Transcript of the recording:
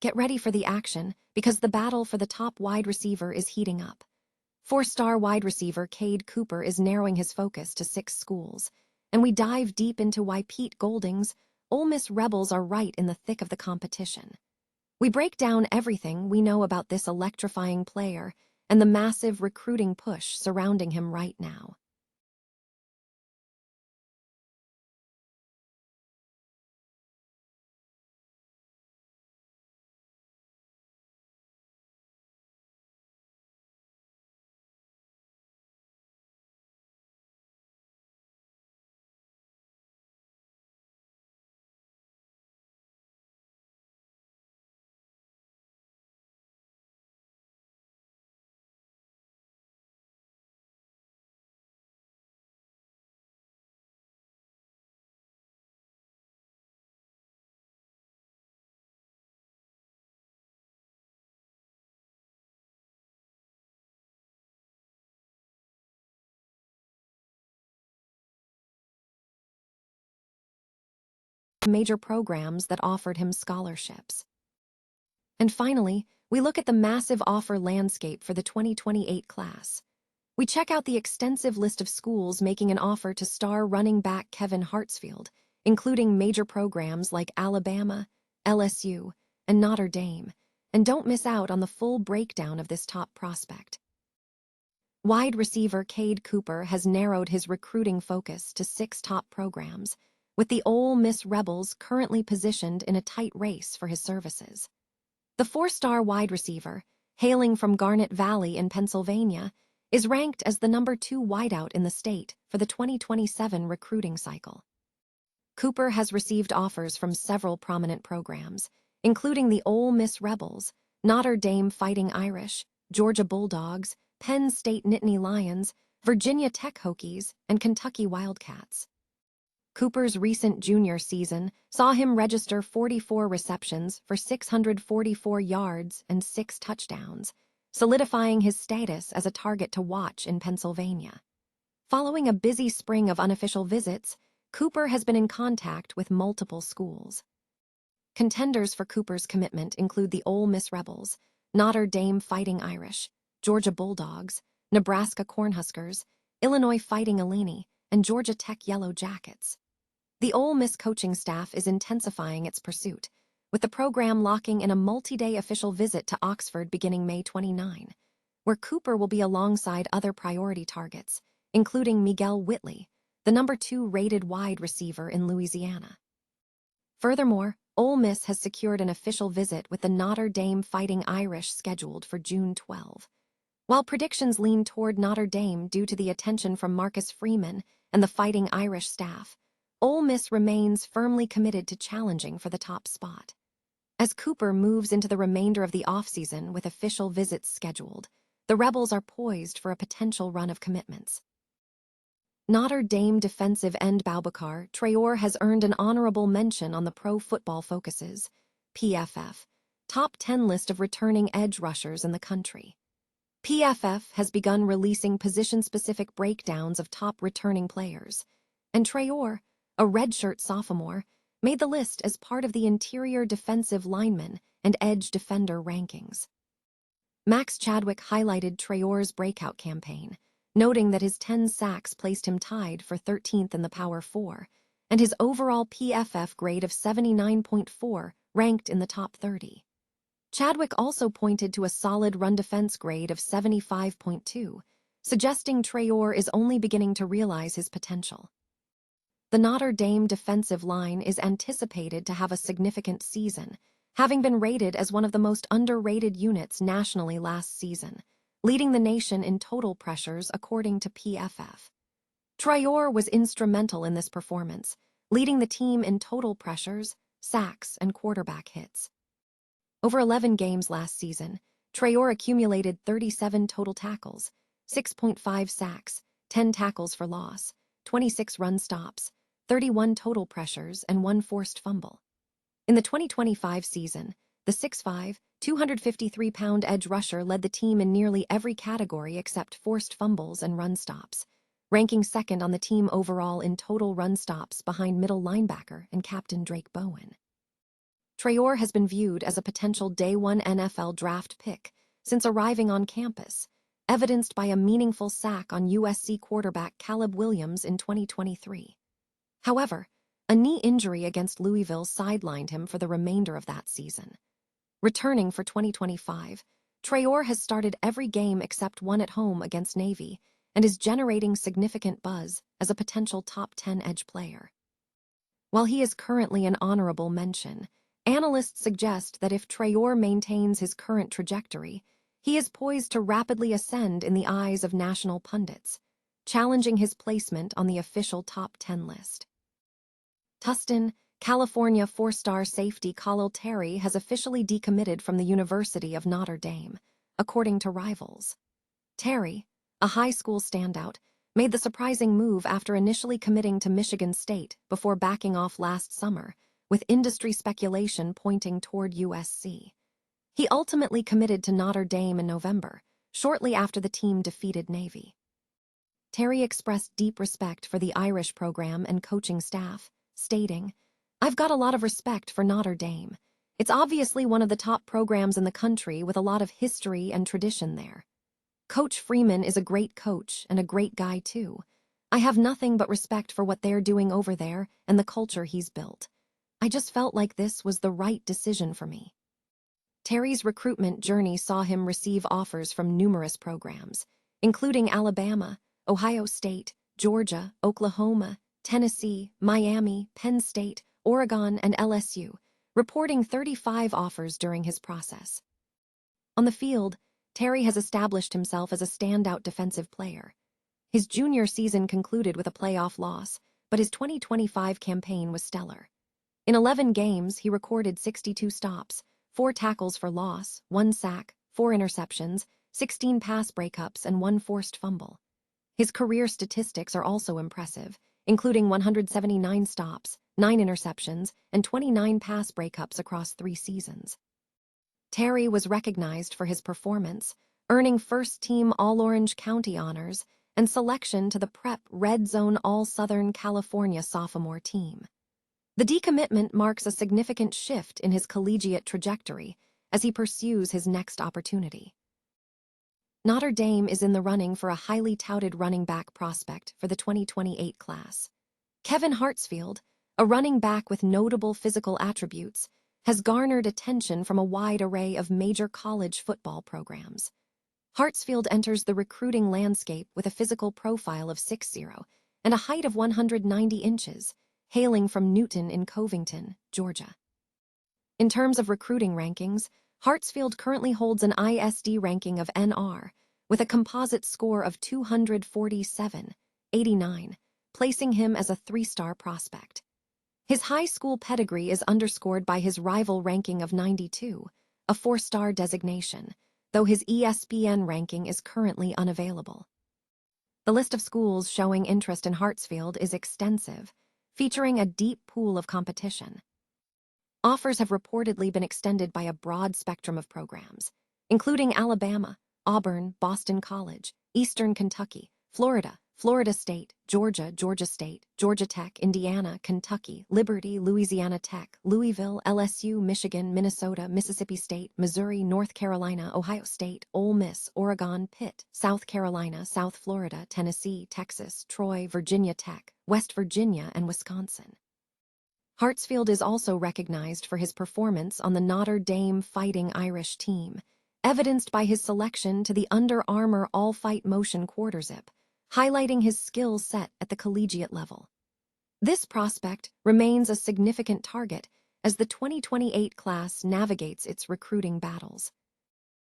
Get ready for the action, because the battle for the top wide receiver is heating up. Four-star wide receiver Cade Cooper is narrowing his focus to 6 schools, and we dive deep into why Pete Golding's Ole Miss Rebels are right in the thick of the competition. We break down everything we know about this electrifying player and the massive recruiting push surrounding him right now. Major programs that offered him scholarships. And finally, we look at the massive offer landscape for the 2028 class. We check out the extensive list of schools making an offer to star running back Kevin Hartsfield, including major programs like Alabama, LSU, and Notre Dame, and don't miss out on the full breakdown of this top prospect. Wide receiver Cade Cooper has narrowed his recruiting focus to 6 top programs, with the Ole Miss Rebels currently positioned in a tight race for his services. The 4-star wide receiver, hailing from Garnet Valley in Pennsylvania, is ranked as the number 2 wideout in the state for the 2027 recruiting cycle. Cooper has received offers from several prominent programs, including the Ole Miss Rebels, Notre Dame Fighting Irish, Georgia Bulldogs, Penn State Nittany Lions, Virginia Tech Hokies, and Kentucky Wildcats. Cooper's recent junior season saw him register 44 receptions for 644 yards and 6 touchdowns, solidifying his status as a target to watch in Pennsylvania. Following a busy spring of unofficial visits, Cooper has been in contact with multiple schools. Contenders for Cooper's commitment include the Ole Miss Rebels, Notre Dame Fighting Irish, Georgia Bulldogs, Nebraska Cornhuskers, Illinois Fighting Illini, and Georgia Tech Yellow Jackets. The Ole Miss coaching staff is intensifying its pursuit, with the program locking in a multi-day official visit to Oxford beginning May 29, where Cooper will be alongside other priority targets, including Miguel Whitley, the number 2 rated wide receiver in Louisiana. Furthermore, Ole Miss has secured an official visit with the Notre Dame Fighting Irish scheduled for June 12. While predictions lean toward Notre Dame due to the attention from Marcus Freeman and the Fighting Irish staff, Ole Miss remains firmly committed to challenging for the top spot. As Cooper moves into the remainder of the offseason with official visits scheduled, the Rebels are poised for a potential run of commitments. Notre Dame defensive end Boubacar Traore has earned an honorable mention on the Pro Football Focus's PFF top 10 list of returning edge rushers in the country. PFF has begun releasing position-specific breakdowns of top returning players, and Traore, a redshirt sophomore, made the list as part of the interior defensive lineman and edge defender rankings. Max Chadwick highlighted Traore's breakout campaign, noting that his 10 sacks placed him tied for 13th in the Power 4, and his overall PFF grade of 79.4 ranked in the top 30. Chadwick also pointed to a solid run defense grade of 75.2, suggesting Traore is only beginning to realize his potential. The Notre Dame defensive line is anticipated to have a significant season, having been rated as one of the most underrated units nationally last season, leading the nation in total pressures according to PFF. Traore was instrumental in this performance, leading the team in total pressures, sacks, and quarterback hits. Over 11 games last season, Traore accumulated 37 total tackles, 6.5 sacks, 10 tackles for loss, 26 run stops, 31 total pressures, and 1 forced fumble. In the 2025 season, the 6'5", 253-pound edge rusher led the team in nearly every category except forced fumbles and run stops, ranking second on the team overall in total run stops behind middle linebacker and captain Drake Bowen. Traore has been viewed as a potential Day 1 NFL draft pick since arriving on campus, evidenced by a meaningful sack on USC quarterback Caleb Williams in 2023. However, a knee injury against Louisville sidelined him for the remainder of that season. Returning for 2025, Traore has started every game except one at home against Navy and is generating significant buzz as a potential top 10 edge player. While he is currently an honorable mention, analysts suggest that if Traore maintains his current trajectory, he is poised to rapidly ascend in the eyes of national pundits, challenging his placement on the official top 10 list. Tustin, California four-star safety Khalil Terry has officially decommitted from the University of Notre Dame, according to Rivals. Terry, a high school standout, made the surprising move after initially committing to Michigan State before backing off last summer, with industry speculation pointing toward USC. He ultimately committed to Notre Dame in November, shortly after the team defeated Navy. Terry expressed deep respect for the Irish program and coaching staff, stating, "I've got a lot of respect for Notre Dame. It's obviously one of the top programs in the country with a lot of history and tradition there. Coach Freeman is a great coach and a great guy too. I have nothing but respect for what they're doing over there and the culture he's built. I just felt like this was the right decision for me." Terry's recruitment journey saw him receive offers from numerous programs, including Alabama, Ohio State, Georgia, Oklahoma, Tennessee, Miami, Penn State, Oregon, and LSU, reporting 35 offers during his process. On the field, Terry has established himself as a standout defensive player. His junior season concluded with a playoff loss, but his 2025 campaign was stellar. In 11 games, he recorded 62 stops, 4 tackles for loss, 1 sack, 4 interceptions, 16 pass breakups, and 1 forced fumble. His career statistics are also impressive, including 179 stops, 9 interceptions, and 29 pass breakups across 3 seasons. Terry was recognized for his performance, earning first-team All-Orange County honors and selection to the Prep Red Zone All-Southern California sophomore team. The decommitment marks a significant shift in his collegiate trajectory as he pursues his next opportunity. Notre Dame is in the running for a highly touted running back prospect for the 2028 class. Kevin Hartsfield, a running back with notable physical attributes, has garnered attention from a wide array of major college football programs. Hartsfield enters the recruiting landscape with a physical profile of 6'0" and a height of 190 inches, hailing from Newton in Covington, Georgia. In terms of recruiting rankings, Hartsfield currently holds an ISD ranking of NR, with a composite score of 247.89, placing him as a 3-star prospect. His high school pedigree is underscored by his rival ranking of 92, a 4-star designation, though his ESPN ranking is currently unavailable. The list of schools showing interest in Hartsfield is extensive, featuring a deep pool of competition. Offers have reportedly been extended by a broad spectrum of programs, including Alabama, Auburn, Boston College, Eastern Kentucky, Florida, Florida State, Georgia, Georgia State, Georgia Tech, Indiana, Kentucky, Liberty, Louisiana Tech, Louisville, LSU, Michigan, Minnesota, Mississippi State, Missouri, North Carolina, Ohio State, Ole Miss, Oregon, Pitt, South Carolina, South Florida, Tennessee, Texas, Troy, Virginia Tech, West Virginia, and Wisconsin. Hartsfield is also recognized for his performance on the Notre Dame Fighting Irish team, evidenced by his selection to the Under Armour All-Fight Motion Quarterzip, highlighting his skill set at the collegiate level. This prospect remains a significant target as the 2028 class navigates its recruiting battles.